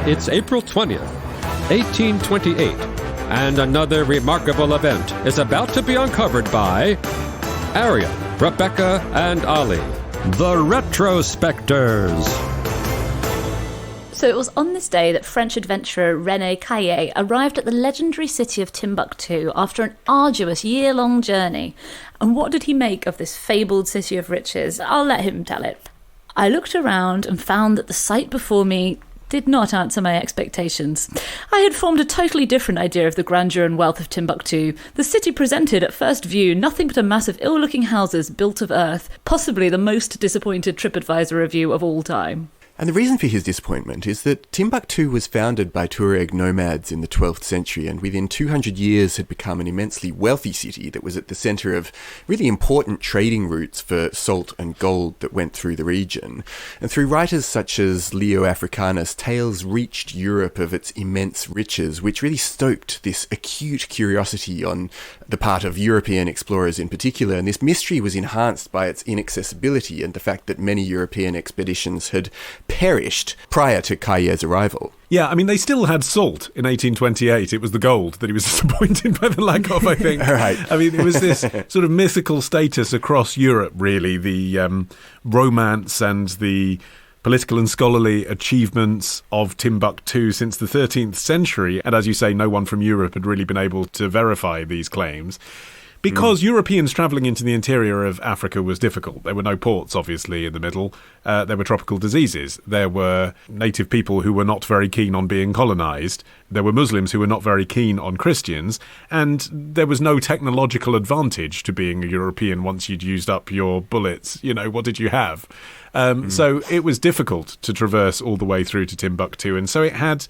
It's April 20th, 1828, and another remarkable event is about to be uncovered by Arion, Rebecca, and Olly, the Retrospectors. So it was on this day that French adventurer René Caillie arrived at the legendary city of Timbuktu after an arduous year-long journey. And what did he make of this fabled city of riches? I'll let him tell it. I looked around and found that the sight before me did not answer my expectations. I had formed a totally different idea of the grandeur and wealth of Timbuktu. The city presented, at first view, nothing but a mass of ill-looking houses built of earth, possibly the most disappointed TripAdvisor review of all time. And the reason for his disappointment is that Timbuktu was founded by Tuareg nomads in the 12th century and within 200 years had become an immensely wealthy city that was at the centre of really important trading routes for salt and gold that went through the region. And through writers such as Leo Africanus, tales reached Europe of its immense riches, which really stoked this acute curiosity on the part of European explorers in particular. And this mystery was enhanced by its inaccessibility and the fact that many European expeditions had perished prior to Caillie's arrival. Yeah, I mean, they still had salt in 1828. It was the gold that he was disappointed by the lack of, I think. Right. I mean, it was this sort of mythical status across Europe, really, the romance and the political and scholarly achievements of Timbuktu since the 13th century. And as you say, no one from Europe had really been able to verify these claims. Because Europeans travelling into the interior of Africa was difficult. There were no ports, obviously, in the middle. There were tropical diseases. There were native people who were not very keen on being colonised. There were Muslims who were not very keen on Christians. And there was no technological advantage to being a European once you'd used up your bullets. You know, what did you have? So it was difficult to traverse all the way through to Timbuktu. And so it had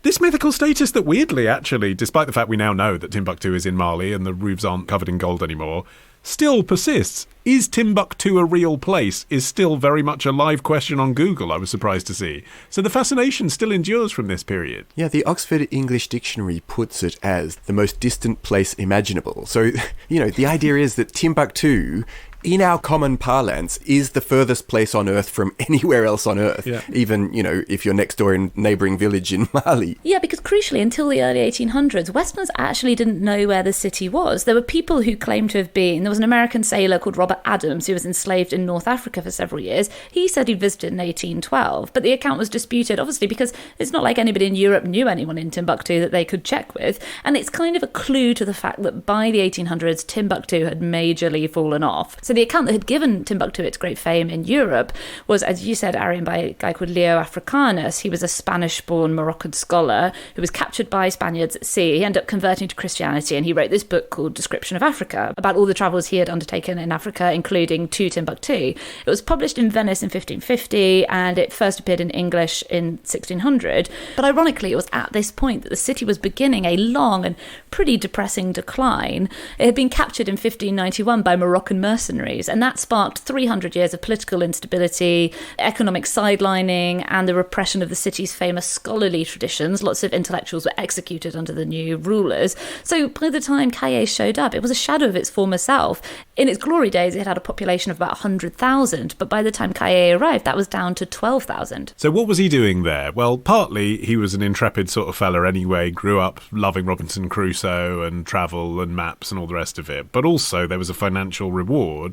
this mythical status that weirdly, actually, despite the fact we now know that Timbuktu is in Mali and the roofs aren't covered in gold anymore, still persists. Is Timbuktu a real place? Is still very much a live question on Google, I was surprised to see. So the fascination still endures from this period. Yeah, the Oxford English Dictionary puts it as the most distant place imaginable. So, the idea is that Timbuktu, in our common parlance, is the furthest place on Earth from anywhere else on Earth. Yeah. Even, if you're next door in neighbouring village in Mali. Yeah, because crucially, until the early 1800s, Westerners actually didn't know where the city was. There were people who claimed to have been. There was an American sailor called Robert Adams who was enslaved in North Africa for several years. He said he'd visited in 1812, but the account was disputed, obviously, because it's not like anybody in Europe knew anyone in Timbuktu that they could check with. And it's kind of a clue to the fact that by the 1800s, Timbuktu had majorly fallen off. So the account that had given Timbuktu its great fame in Europe was, as you said, Arion, by a guy called Leo Africanus. He was a Spanish-born Moroccan scholar who was captured by Spaniards at sea. He ended up converting to Christianity, and he wrote this book called Description of Africa about all the travels he had undertaken in Africa, including to Timbuktu. It was published in Venice in 1550, and it first appeared in English in 1600. But ironically, it was at this point that the city was beginning a long and pretty depressing decline. It had been captured in 1591 by Moroccan mercenaries, and that sparked 300 years of political instability, economic sidelining, and the repression of the city's famous scholarly traditions. Lots of intellectuals were executed under the new rulers. So by the time Caillie showed up, it was a shadow of its former self. In its glory days, it had a population of about 100,000, but by the time Caillie arrived, that was down to 12,000. So what was he doing there? Well, partly he was an intrepid sort of fella anyway, grew up loving Robinson Crusoe and travel and maps and all the rest of it, but also there was a financial reward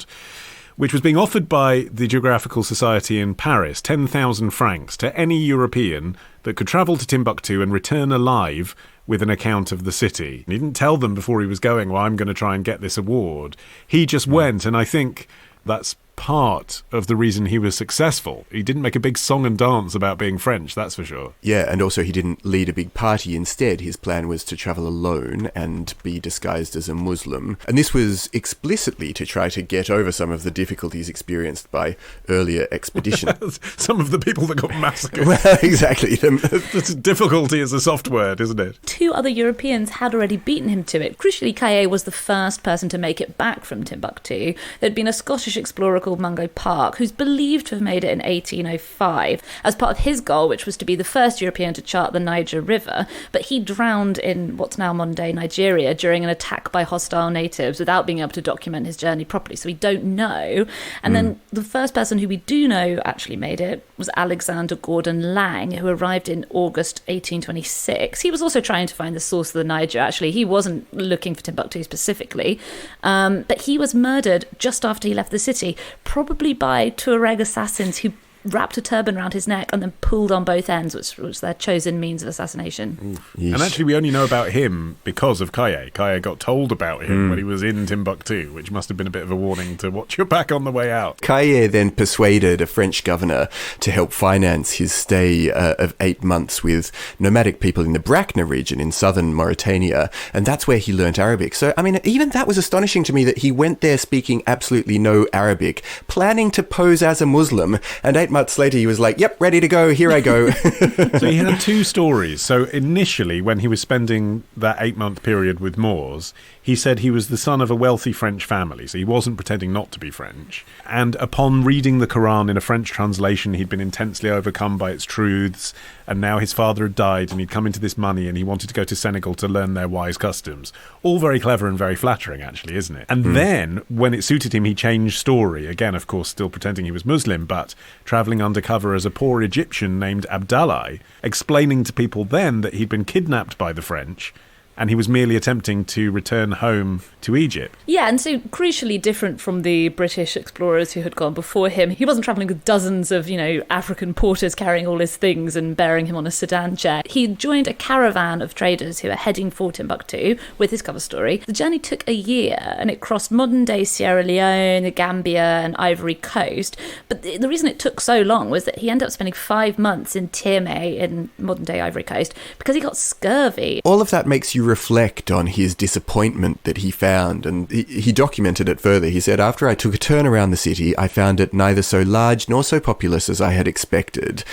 which was being offered by the Geographical Society in Paris, 10,000 francs to any European that could travel to Timbuktu and return alive with an account of the city. He didn't tell them before he was going, well, I'm going to try and get this award. He just went, and I think that's part of the reason he was successful. He didn't make a big song and dance about being French, that's for sure. Yeah, and also he didn't lead a big party. Instead, his plan was to travel alone and be disguised as a Muslim. And this was explicitly to try to get over some of the difficulties experienced by earlier expeditions. Some of the people that got massacred. Well, exactly. Difficulty is a soft word, isn't it? Two other Europeans had already beaten him to it. Crucially, Caillie was the first person to make it back from Timbuktu. There'd been a Scottish explorer called Mungo Park, who's believed to have made it in 1805 as part of his goal, which was to be the first European to chart the Niger River. But he drowned in what's now modern-day Nigeria during an attack by hostile natives without being able to document his journey properly, so we don't know. And then the first person who we do know actually made it was Alexander Gordon Lang, who arrived in August 1826. He was also trying to find the source of the Niger. Actually, he wasn't looking for Timbuktu specifically, but he was murdered just after he left the city, probably by Tuareg assassins who wrapped a turban around his neck and then pulled on both ends, which was their chosen means of assassination. And actually, we only know about him because of Caillie. Caillie got told about him when he was in Timbuktu, which must have been a bit of a warning to watch your back on the way out. Caillie then persuaded a French governor to help finance his stay of 8 months with nomadic people in the Brakna region in southern Mauritania, and that's where he learnt Arabic. So, I mean, even that was astonishing to me, that he went there speaking absolutely no Arabic, planning to pose as a Muslim, and 8 months later he was like, yep, ready to go, here I go. So he had two stories. So initially, when he was spending that 8-month period with Moors, he said he was the son of a wealthy French family, so he wasn't pretending not to be French. And upon reading the Quran in a French translation, he'd been intensely overcome by its truths, and now his father had died, and he'd come into this money, and he wanted to go to Senegal to learn their wise customs. All very clever and very flattering, actually, isn't it? And then, when it suited him, he changed story. Again, of course, still pretending he was Muslim, but travelling undercover as a poor Egyptian named Abdallah, explaining to people then that he'd been kidnapped by the French, and he was merely attempting to return home to Egypt. Yeah, and so crucially different from the British explorers who had gone before him. He wasn't travelling with dozens of, African porters carrying all his things and bearing him on a sedan chair. He joined a caravan of traders who were heading for Timbuktu with his cover story. The journey took a year, and it crossed modern-day Sierra Leone, the Gambia and Ivory Coast. But the reason it took so long was that he ended up spending 5 months in Tiamé in modern-day Ivory Coast because he got scurvy. All of that makes you reflect on his disappointment that he found, and he documented it further. He said, after I took a turn around the city, I found it neither so large nor so populous as I had expected.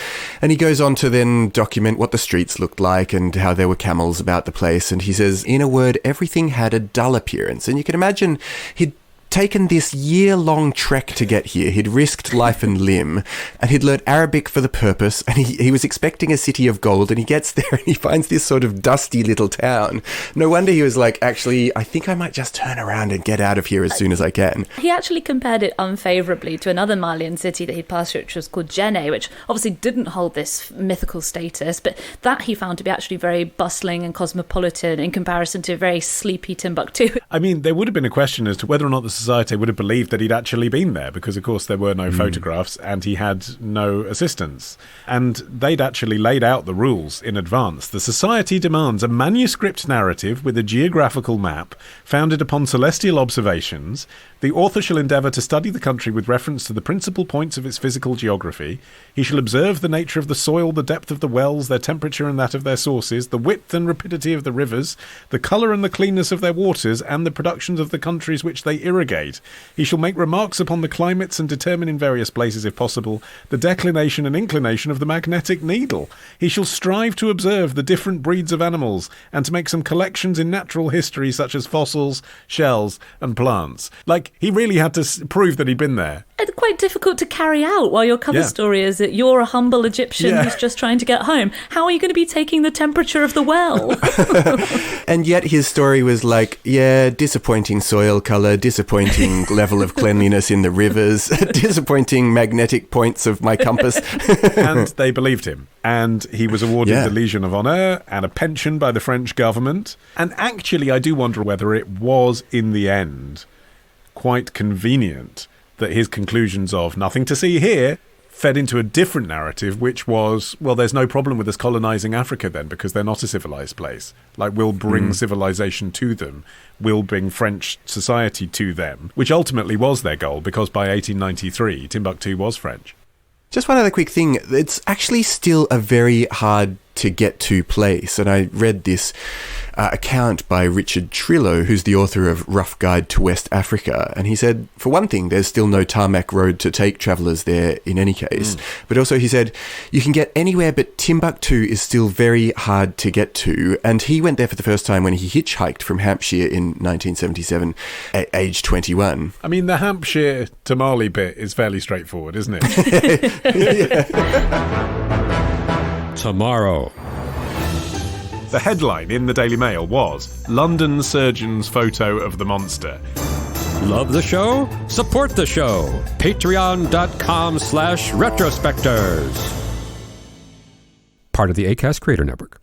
And he goes on to then document what the streets looked like and how there were camels about the place, and he says, in a word, everything had a dull appearance. And you can imagine he'd taken this year-long trek to get here. He'd risked life and limb, and he'd learnt Arabic for the purpose, and he was expecting a city of gold, and he gets there and he finds this sort of dusty little town. No wonder he was like, actually, I think I might just turn around and get out of here as soon as I can. He actually compared it unfavourably to another Malian city that he'd passed through, which was called Djenné, which obviously didn't hold this mythical status, but that he found to be actually very bustling and cosmopolitan in comparison to very sleepy Timbuktu. I mean, there would have been a question as to whether or not the Société would have believed that he'd actually been there, because of course there were no photographs and he had no assistants, and they'd actually laid out the rules in advance. The Société demands a manuscript narrative with a geographical map founded upon celestial observations. The author shall endeavour to study the country with reference to the principal points of its physical geography. He shall observe the nature of the soil, the depth of the wells, their temperature and that of their sources, the width and rapidity of the rivers, the colour and the cleanness of their waters, and the productions of the countries which they irrigate. He shall make remarks upon the climates and determine in various places, if possible, the declination and inclination of the magnetic needle. He shall strive to observe the different breeds of animals and to make some collections in natural history such as fossils, shells and plants. Like, he really had to prove that he'd been there. It's quite difficult to carry out while your cover story is that you're a humble Egyptian who's just trying to get home. How are you going to be taking the temperature of the well? And yet his story was like, disappointing soil colour, disappointing level of cleanliness in the rivers, disappointing magnetic points of my compass. And they believed him. And he was awarded the Legion of Honour and a pension by the French government. And actually, I do wonder whether it was, in the end, quite convenient that his conclusions of nothing to see here fed into a different narrative, which was, well, there's no problem with us colonising Africa then, because they're not a civilised place. Like, we'll bring civilization to them. We'll bring French society to them, which ultimately was their goal, because by 1893, Timbuktu was French. Just one other quick thing. It's actually still a very hard to get to place. And I read this account by Richard Trillo, who's the author of Rough Guide to West Africa. And he said, for one thing, there's still no tarmac road to take travellers there in any case. But also he said, you can get anywhere, but Timbuktu is still very hard to get to. And he went there for the first time when he hitchhiked from Hampshire in 1977 at age 21. I mean, the Hampshire to Mali bit is fairly straightforward, isn't it? Tomorrow. The headline in the Daily Mail was London surgeon's photo of the monster. Love the show? Support the show. Patreon.com/retrospectors. Part of the Acast Creator Network.